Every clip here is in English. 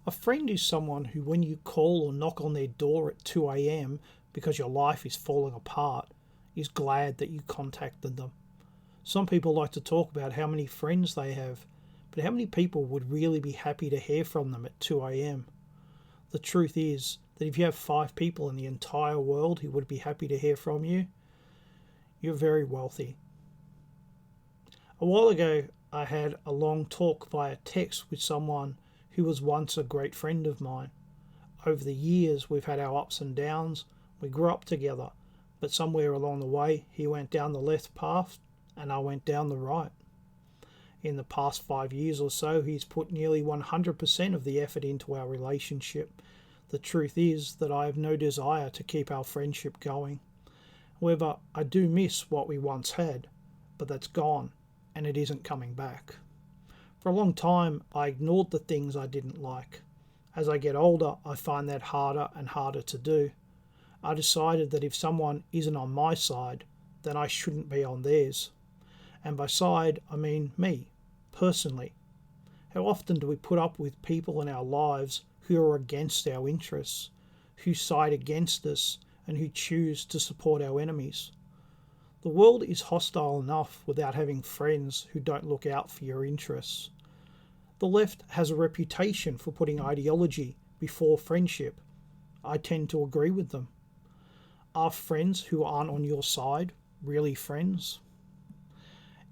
A friend is someone who, when you call or knock on their door at 2 a.m. because your life is falling apart, is glad that you contacted them. Some people like to talk about how many friends they have, but how many people would really be happy to hear from them at 2 a.m.? The truth is that if you have 5 people in the entire world who would be happy to hear from you, you're very wealthy. A while ago, I had a long talk via text with someone who was once a great friend of mine. Over the years, we've had our ups and downs. We grew up together, but somewhere along the way, he went down the left path and I went down the right. In the past 5 years or so, he's put nearly 100% of the effort into our relationship. The truth is that I have no desire to keep our friendship going. However, I do miss what we once had, but that's gone and it isn't coming back. For a long time, I ignored the things I didn't like. As I get older, I find that harder and harder to do. I decided that if someone isn't on my side, then I shouldn't be on theirs. And by side, I mean me, personally. How often do we put up with people in our lives who are against our interests, who side against us, and who choose to support our enemies? The world is hostile enough without having friends who don't look out for your interests. The left has a reputation for putting ideology before friendship. I tend to agree with them. Are friends who aren't on your side really friends?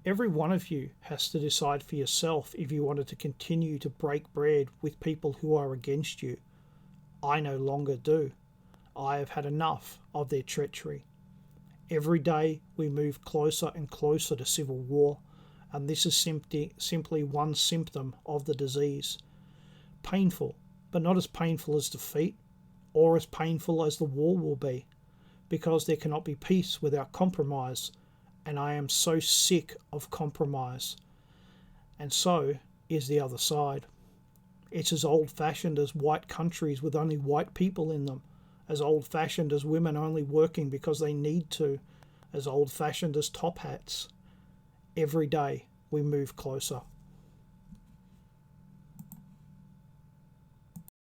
Every one of you has to decide for yourself if you wanted to continue to break bread with people who are against you. I no longer do. I have had enough of their treachery. Every day we move closer and closer to civil war, and this is simply one symptom of the disease. Painful, but not as painful as defeat, or as painful as the war will be, because there cannot be peace without compromise, and I am so sick of compromise. And so is the other side. It's as old-fashioned as white countries with only white people in them, as old-fashioned as women only working because they need to, as old-fashioned as top hats. Every day we move closer.